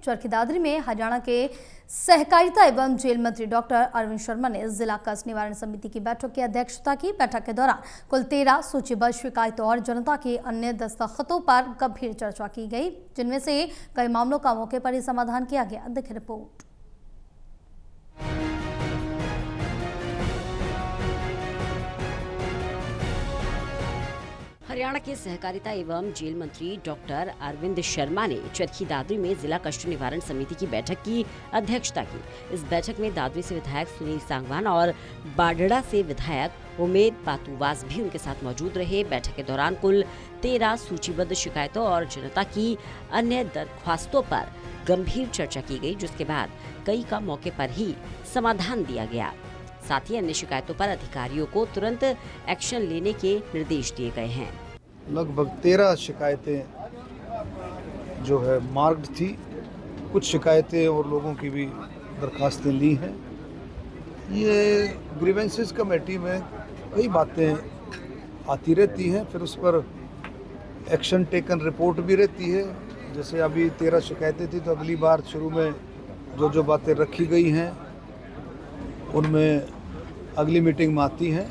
चरखी दादरी में हरियाणा के सहकारिता एवं जेल मंत्री डॉक्टर अरविंद शर्मा ने जिला कष्ट निवारण समिति की बैठक की अध्यक्षता की। बैठक के दौरान कुल 13 सूचीबद्ध शिकायतों और जनता के अन्य दस्तखतों पर गंभीर चर्चा की गई, जिनमें से कई मामलों का मौके पर ही समाधान किया गया। देखिए रिपोर्ट। हरियाणा के सहकारिता एवं जेल मंत्री डॉक्टर अरविंद शर्मा ने चरखी दादरी में जिला कष्ट निवारण समिति की बैठक की अध्यक्षता की। इस बैठक में दादरी से विधायक सुनील सांगवान और बाडड़ा से विधायक उमेद पातुवास भी उनके साथ मौजूद रहे। बैठक के दौरान कुल 13 सूचीबद्ध शिकायतों और जनता की अन्य दरख्वास्तों पर गंभीर चर्चा की गई, जिसके बाद कई का मौके पर ही समाधान दिया गया। साथ ही अन्य शिकायतों पर अधिकारियों को तुरंत एक्शन लेने के निर्देश दिए गए हैं। लगभग 13 शिकायतें जो है मार्क्ड थी। कुछ शिकायतें और लोगों की भी दरखास्तें ली हैं। ये ग्रीवेंसेस कमेटी में कई बातें आती रहती हैं, फिर उस पर एक्शन टेकन रिपोर्ट भी रहती है। जैसे अभी 13 शिकायतें थी, तो अगली बार शुरू में जो बातें रखी गई हैं उनमें अगली मीटिंग में आती हैं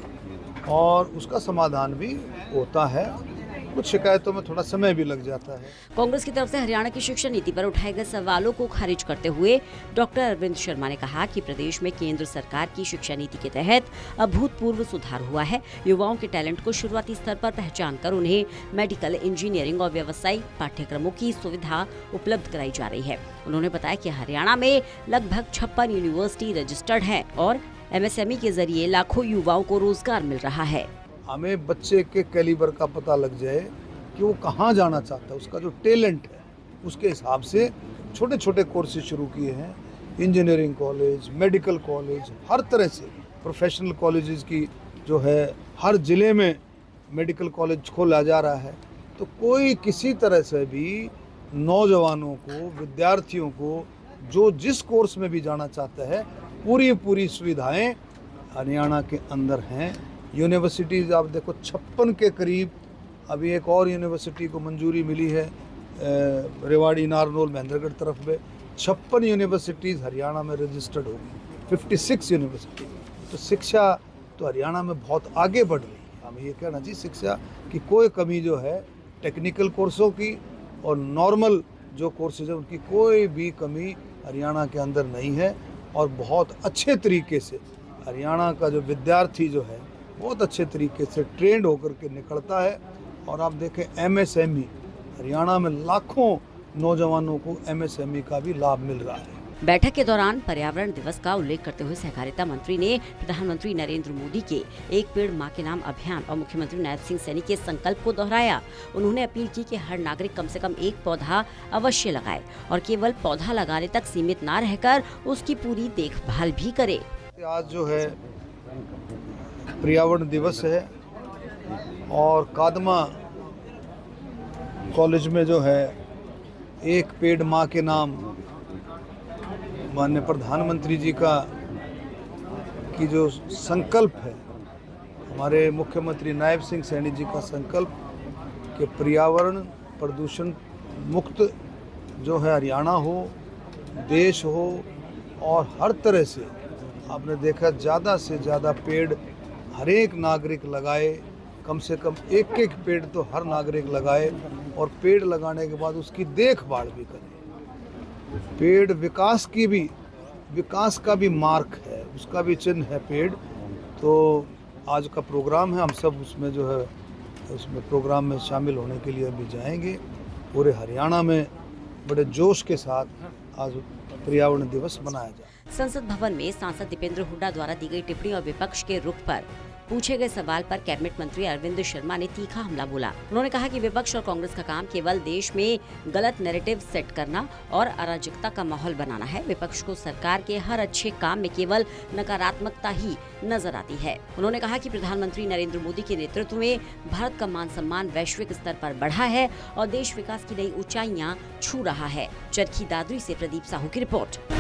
और उसका समाधान भी होता है। कुछ शिकायतों में थोड़ा समय भी लग जाता है। कांग्रेस की तरफ से हरियाणा की शिक्षा नीति पर उठाए गए सवालों को खारिज करते हुए डॉक्टर अरविंद शर्मा ने कहा कि प्रदेश में केंद्र सरकार की शिक्षा नीति के तहत अभूतपूर्व सुधार हुआ है। युवाओं के टैलेंट को शुरुआती स्तर पर पहचान कर उन्हें मेडिकल, इंजीनियरिंग और व्यावसायिक पाठ्यक्रमों की सुविधा उपलब्ध कराई जा रही है। उन्होंने बताया कि हरियाणा में लगभग 56 यूनिवर्सिटी रजिस्टर्ड है और MSME के जरिए लाखों युवाओं को रोजगार मिल रहा है। हमें बच्चे के कैलिबर का पता लग जाए कि वो कहाँ जाना चाहता है, उसका जो टैलेंट है उसके हिसाब से छोटे छोटे कोर्सेज शुरू किए हैं। इंजीनियरिंग कॉलेज, मेडिकल कॉलेज, हर तरह से प्रोफेशनल कॉलेजेस की जो है हर ज़िले में मेडिकल कॉलेज खोला जा रहा है। तो कोई किसी तरह से भी नौजवानों को, विद्यार्थियों को जो जिस कोर्स में भी जाना चाहता है, पूरी सुविधाएं हरियाणा के अंदर हैं। यूनिवर्सिटीज़ आप देखो 56 के करीब। अभी एक और यूनिवर्सिटी को मंजूरी मिली है रेवाड़ी, नारनौल, महेंद्रगढ़ तरफ में। 56 यूनिवर्सिटीज़ हरियाणा में रजिस्टर्ड होगी, 56 यूनिवर्सिटी। तो शिक्षा तो हरियाणा में बहुत आगे बढ़ रही है। हमें ये कहना चाहिए शिक्षा की कोई कमी जो है टेक्निकल कोर्सों की और नॉर्मल जो कोर्सेज है उनकी कोई भी कमी हरियाणा के अंदर नहीं है। और बहुत अच्छे तरीके से हरियाणा का जो विद्यार्थी जो है बहुत अच्छे तरीके से ट्रेंड होकर के निकलता है। और आप देखें MSME, हरियाणा में लाखों नौजवानों को MSME का भी लाभ मिल रहा है। बैठक के दौरान पर्यावरण दिवस का उल्लेख करते हुए सहकारिता मंत्री ने प्रधानमंत्री नरेंद्र मोदी के एक पेड़ मां के नाम अभियान और मुख्यमंत्री नायब सिंह सैनी के संकल्प को दोहराया। उन्होंने अपील की कि हर नागरिक कम से कम एक पौधा अवश्य लगाए और केवल पौधा लगाने तक सीमित न रहकर उसकी पूरी देखभाल भी करे। आज जो है पर्यावरण दिवस है और कादमा कॉलेज में जो है एक पेड़ मां के नाम माननीय प्रधानमंत्री जी की जो संकल्प है, हमारे मुख्यमंत्री नायब सिंह सैनी जी का संकल्प कि पर्यावरण प्रदूषण मुक्त जो है हरियाणा हो, देश हो। और हर तरह से आपने देखा ज़्यादा से ज़्यादा पेड़ हर एक नागरिक लगाए, कम से कम एक पेड़ तो हर नागरिक लगाए और पेड़ लगाने के बाद उसकी देखभाल भी करें। पेड़ विकास का भी मार्क है, उसका भी चिन्ह है पेड़। तो आज का प्रोग्राम है, हम सब उसमें जो है उसमें प्रोग्राम में शामिल होने के लिए अभी जाएंगे। पूरे हरियाणा में बड़े जोश के साथ आज पर्यावरण दिवस मनाया जाए। संसद भवन में सांसद दीपेंद्र हुड्डा द्वारा दी गई टिप्पणी और विपक्ष के रुख पर पूछे गए सवाल पर कैबिनेट मंत्री अरविंद शर्मा ने तीखा हमला बोला। उन्होंने कहा कि विपक्ष और कांग्रेस का काम केवल देश में गलत नैरेटिव सेट करना और अराजकता का माहौल बनाना है। विपक्ष को सरकार के हर अच्छे काम में केवल नकारात्मकता ही नजर आती है। उन्होंने कहा कि प्रधानमंत्री नरेंद्र मोदी के नेतृत्व में भारत का मान सम्मान वैश्विक स्तर पर बढ़ा है और देश विकास की नई ऊंचाइयां छू रहा है। चरखी दादरी से प्रदीप साहू की रिपोर्ट।